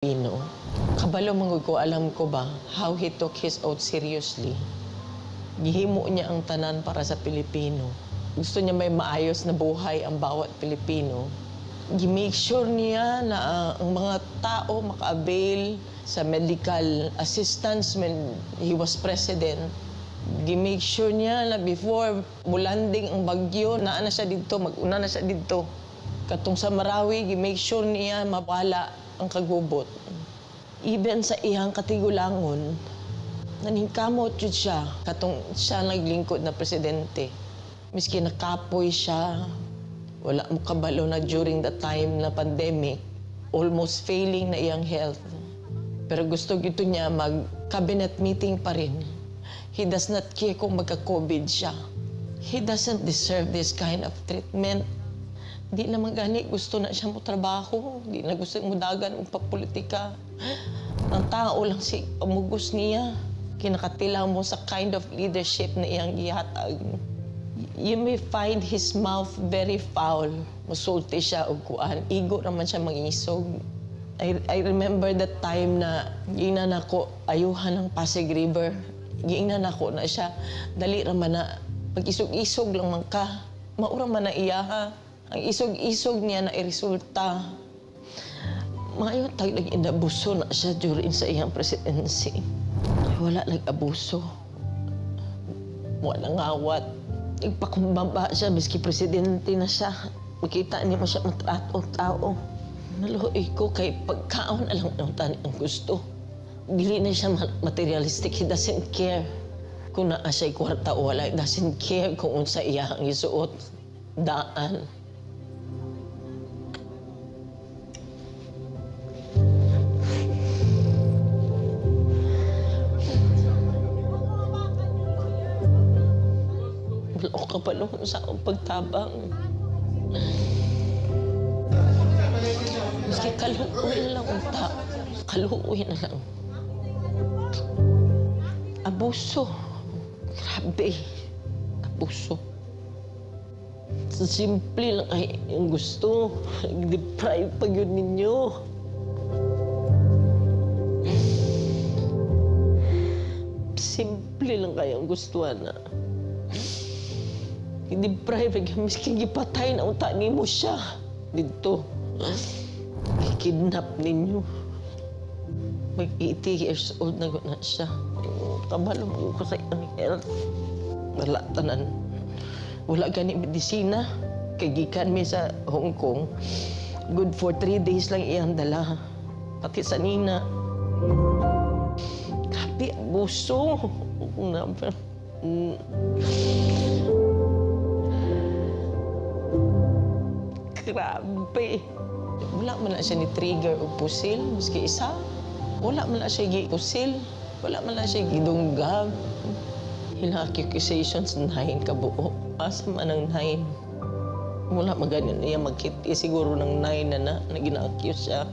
Pilipino. Kabalo mangod ko, alam ko ba, how he took his oath seriously. Gihimo niya ang tanan para sa Pilipino. Gusto niya may maayos na buhay ang bawat Pilipino. Gi-make sure niya na ang mga tao maka-avail sa medical assistance when he was president. Gi-make sure niya na before mulanding ang bagyo, naa na siya dito, mag-una na siya dito. Katong sa Marawi, gi-make sure niya mawala ang kagubot. Even sa iyang katigulangon, naningkamot yun siya. Katong siya naglingkod na presidente. Miski nakapoy siya, wala mo kabalo na during the time na pandemic, almost failing na iyang health. Pero gusto gito niya mag-cabinet meeting pa rin. He does not care kung magka-COVID siya. He doesn't deserve this kind of treatment. Di naman gani, gusto na siya mo trabaho. Di na gusto mo dagan o papolitika. Ang tao lang si pamugos niya. Kinakatilaw mo sa kind of leadership na iyang gihatag. You may find his mouth very foul. Masulti siya o kuan. Igo naman siya mangisog. I remember that time na giingnan ako ayuhan ng Pasig River. Giingnan ako na siya. Dali raman na pag-isog-isog lang man ka. Maura man na iyaha. Ang isog-isog niya na iresulta. Maayon tag nag-inabuso na siya during sa iyang presidency. Wala nag-abuso. Wala ngawat. Nagpakumbaba siya, miski presidente na siya. Makita niya mo siya matratong tao. Naluhoy ko kay pagkaon alang ng tani ang gusto. Dili na siya materialistic. He doesn't care kung naa siya'y kwarta o wala. He doesn't care kung unsa iya ang isuot. Daan. Wala ko kapalong sa akong pagtabang. Maski kaluoy na lang ang tao. Kaluoy na lang. Abuso. Grabe. Abuso. Simple lang ay yung gusto. Deprive pa yun ninyo. Simple lang kaya ang gusto na. I-deprive, miski gipatay na unta nimo siya. Dito. Kidnap ninyo. Mag-80 years old na guna siya. Kabalo mo ko sa iyang health. Wala tanan. Wala gani medisina. Kagikan mi sa Hong Kong. Good for 3 days lang iyang dala. Pati sa nina. Grabe, abuso. Grabe. Wala man na siya ni-trigger o pusil, miski isa. Wala man na siya gi-pusil. Wala man na siya gidunggab. Hila accusations 9 kabuo. Asa man ang 9. Wala maganin niya magkiti siguro ng 9 na gina-accuse siya.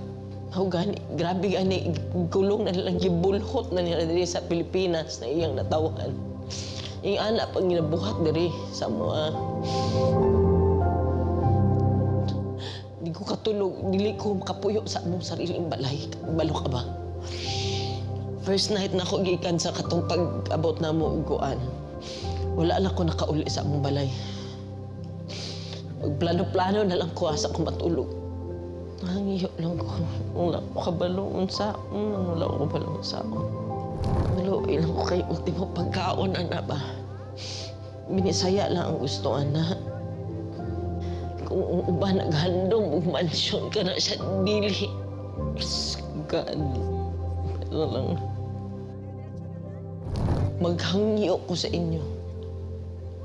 Gani, grabe gani, gulong na nilang gibulhot na nila diri sa Pilipinas na iyang natawan. Yung anak pag ginabuhat diri sa mga di ko katulog, dili ko makapuyo sa among sariling balay. Balo ka ba? First night na ako gikan sa katong pag-abot na mo uguan. Wala lang ko nakauli sa among balay. Magplano-plano na lang ko asa ko matulog. Nangiyo lang ko. Wala ko kabaloon sa wala ko kabaloon sa Malo, ilang ko kay ultimo pagkaon, ana ba? Binisaya lang ang gusto, ana. Kung uba naghandom, mansyon ka na sa dili. God. Ano lang. Maghangyo ko sa inyo.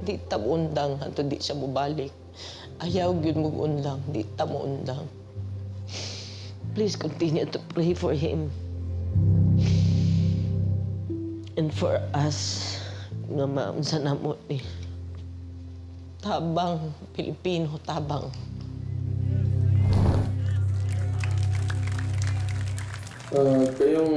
Di ta mo undang, hanto di siya mubalik. Ayaw yun mo undang, di ta mo undang. Please continue to pray for him. And for us, nga maunsa na mo ni. Tabang, Pilipino, tabang. Kayong